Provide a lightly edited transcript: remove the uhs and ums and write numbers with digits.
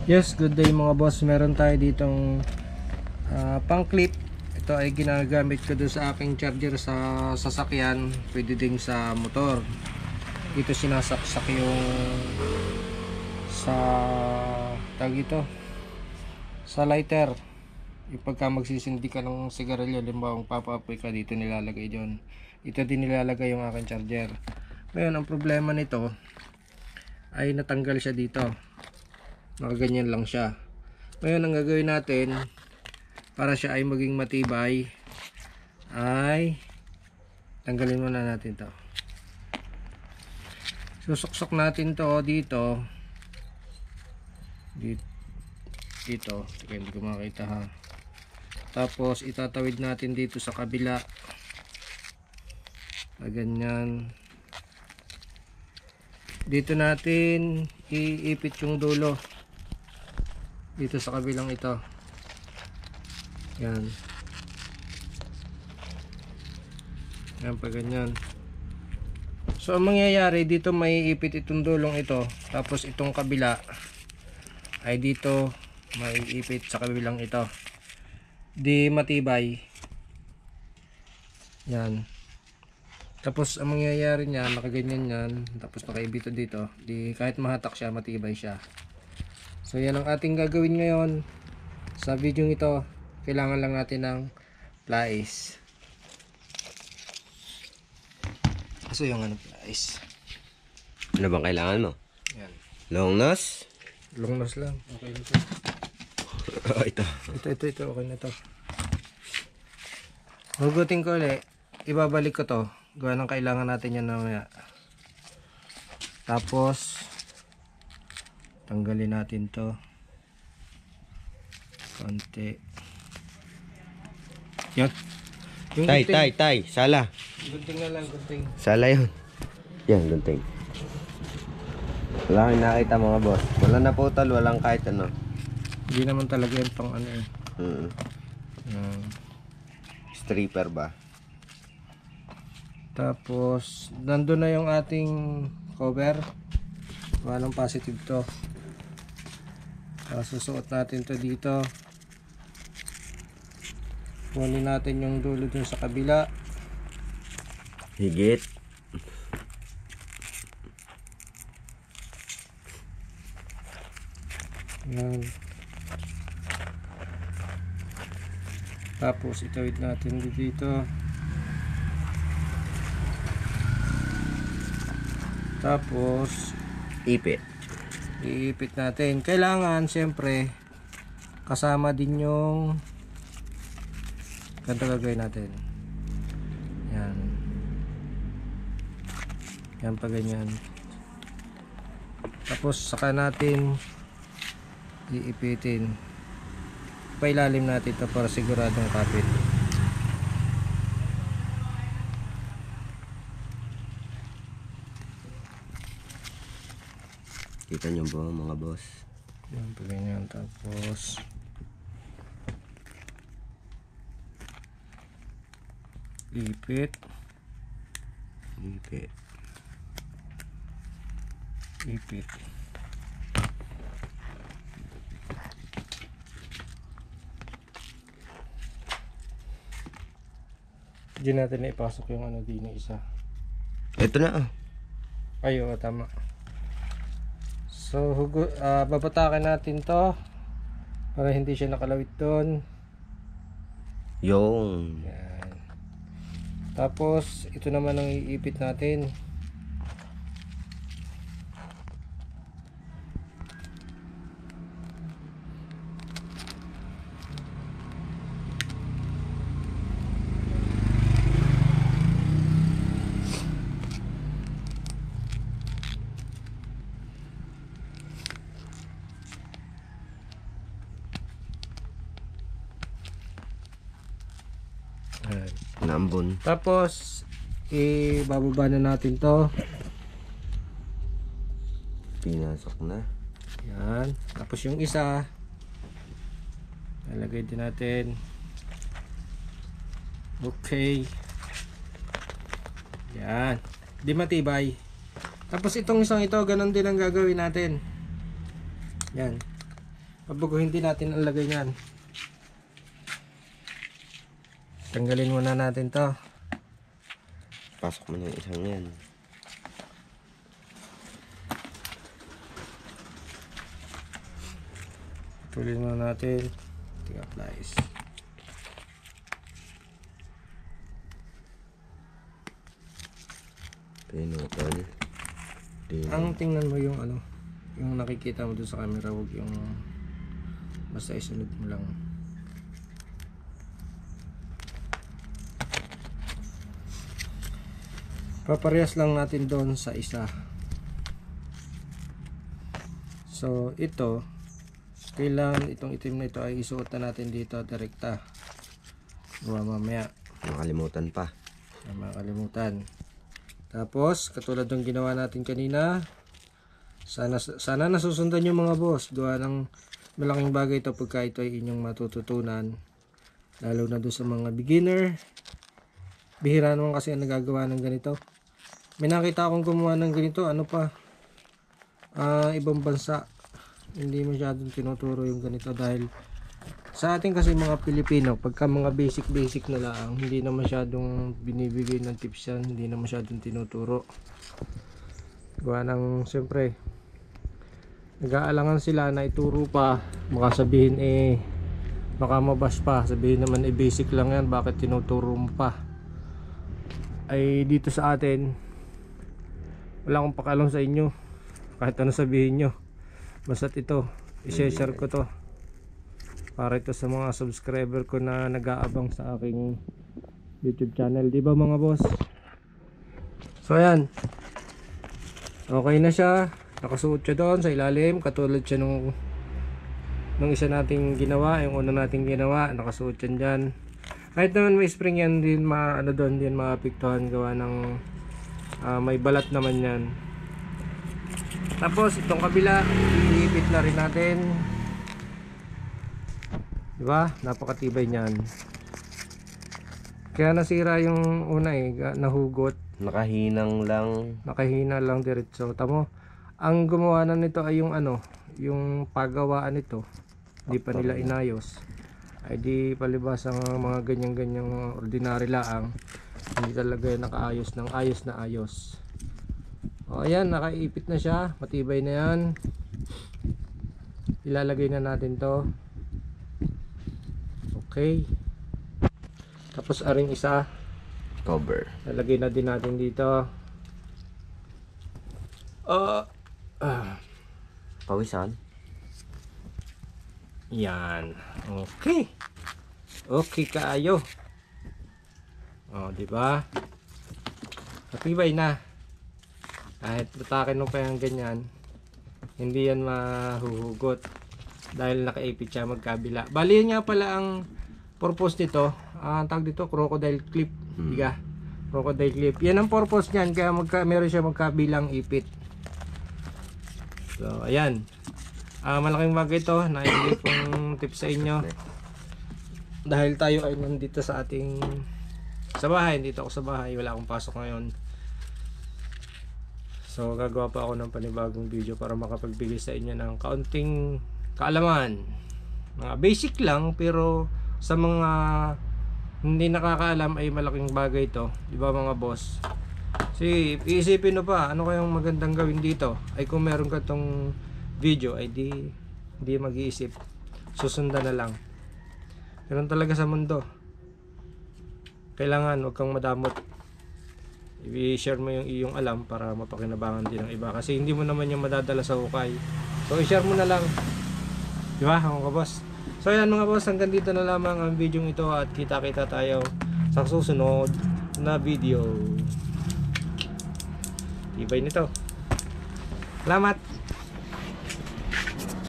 Yes, good day mga boss. Meron tayo ditong pang clip. Ito ay ginagamit ko doon sa aking charger sa sasakyan. Pwede din sa motor. Dito sinasaksak yung sa tag ito sa lighter. Yung pagka magsisindi ka ng sigarilyo, limbawang papa-apoy ka, dito nilalagay dyan. Ito din nilalagay yung aking charger. Ngayon, ang problema nito ay natanggal siya dito. Nakaganyan lang siya. Ngayon ang gagawin natin para siya ay maging matibay ay tanggalin muna natin to. Susuksok natin to dito. Dito. Teka, hindi ko makita ha. Tapos itatawid natin dito sa kabila. Ganyan. Dito natin iipit yung dulo. Dito sa kabilang ito. Yan. Yan pa ganyan. So ang mangyayari dito, may ipit itong dulong ito. Tapos itong kabila ay dito may ipit sa kabilang ito. Di matibay. Yan. Tapos ang mangyayari niya, nakaganyan yan. Tapos nakaibito dito. Di kahit mahatak siya, matibay siya. So yan ang ating gagawin ngayon. Sa video ito, kailangan lang natin ng plies. So yung plies. Ano bang kailangan mo? Yan. Long nose? Long nose lang. Okay na ito. Ito. Ito. Okay na ito. Hugutin ko ulit. Ibabalik ko to. Gawa ng kailangan natin yan mamaya. Tapos tanggalin natin to konti. Yan. Yung Tay. Sala. gunting na lang, gunting. Sala yun. Yan, gunting. Wala kang nakita mga boss. Wala na putal, walang kahit ano. Hindi naman talaga yung pang ano eh. Stripper ba? Tapos nandun na yung ating cover. Walang positive to. Susuot natin to dito. Kunin natin yung dulo dun sa kabila. Higit. Yan. Tapos itawid natin dito. Tapos Ipit. iipit natin. Kailangan siyempre kasama din yung ganito gagawin natin. Yan. Yan pa ganyan. Tapos saka natin iipitin. Pailalim natin ito para siguradong kapit. Kita nyo ba mga boss? Yan pa ganyan. Tapos ipit. Hindi natin na ipasok yung ano din na isa. Ito na ah. Ay, oo, tama. So babatakin natin to para hindi siya nakalawit doon. Yung. Yan. Tapos ito naman ang iipit natin. Yan. Nambon. Tapos ibababa na natin to. Pinasok na. Yan. Tapos yung isa lalagay din natin. Okay. Yan. Di matibay. Tapos itong isang ito, ganun din ang gagawin natin. Yan. Pabaguhin din natin ang lagay niyan. Tanggalin muna natin to. Pasok mo na yung isang yan. Putulin muna natin. Ting applies. Pinutol. Ang tingnan mo yung ano, yung nakikita mo doon sa camera, wag yung basta isunod mo lang. Paparehas lang natin doon sa isa. So ito, kailangan itong itim na ito ay isuot na natin dito direkta. Mamaya Nakalimutan pa. makalimutan. Tapos katulad ng ginawa natin kanina, sana nasusundan yung mga boss. Gawa ng malaking bagay ito pagka ito ay inyong matututunan, lalo na doon sa mga beginner. Bihira naman kasi ang nagagawa ng ganito. May nakita akong gumawa ng ganito, ano pa, ibang bansa, hindi masyadong tinuturo yung ganito. Dahil sa ating kasi mga Pilipino, pagka mga basic na lang, hindi na masyadong binibigay ng tips yan, hindi na masyadong tinuturo. Gawa ng siyempre nag-aalangan sila na ituro pa, baka sabihin baka mabash pa, sabihin naman basic lang yan, bakit tinuturo mo pa. Ay dito sa atin wala akong pakialam sa inyo kahit ano sabihin nyo, basta't ito i-share ko to para ito sa mga subscriber ko na nag-aabang sa aking YouTube channel, di ba mga boss? So ayan, okay na siya, nakasuot siya doon sa ilalim, katulad siya nung isa nating ginawa, yung una nating ginawa, nakasuot yan dyan. Kahit naman may spring yan, din doon din maapektuhan, gawa ng may balat naman yan. Tapos itong kabila iipit na rin natin, diba? Napakatibay niyan. Kaya nasira yung una nahugot, nakahina lang diretso. Tamo, ang gumawa na nito ay yung yung paggawaan nito, hindi pa nila inayos. Ay di palibas ang mga ganyan-ganyang ordinary laang, hindi talaga nakaayos ng ayos na ayos. O ayan, nakaipit na siya, matibay na yan. Ilalagay na natin to. Okay, tapos aring isa Cover. lalagay na din natin dito. Pawisan. Yan. Okay. Okay kaayo. Di ba? Matibay na. Kahit butakin mo pa yung ganyan, hindi yan mahuhugot dahil nakaipit siya magkabila. Bali yun nga pala ang purpose nito. Ang tawag dito, crocodile clip. Diga. Crocodile clip. Yan ang purpose niyan, kaya meron siya magkabilang ipit. So, ayan. Malaking bagay ito na hindi pong tips sa inyo. Dahil tayo ay nandito sa ating sa bahay. Dito ako sa bahay. Wala akong pasok ngayon. So, gagawa pa ako ng panibagong video para makapagbigay sa inyo ng kaunting kaalaman. Mga basic lang, pero sa mga hindi nakakaalam ay malaking bagay ito. Diba mga boss? Kasi iisipin mo pa, ano kayang magandang gawin dito? Ay kung meron ka tong video, ay di mag-iisip. Susundan na lang. Ganun talaga sa mundo. Kailangan huwag kang madamot. I-share mo yung iyong alam para mapakinabangan din ng iba. Kasi hindi mo naman yung madadala sa hukay. So i-share mo na lang. Diba mga boss? So ayan mga boss, hanggang dito na lamang ang video ito at kita-kita tayo sa susunod na video. Ibay nito. Salamat!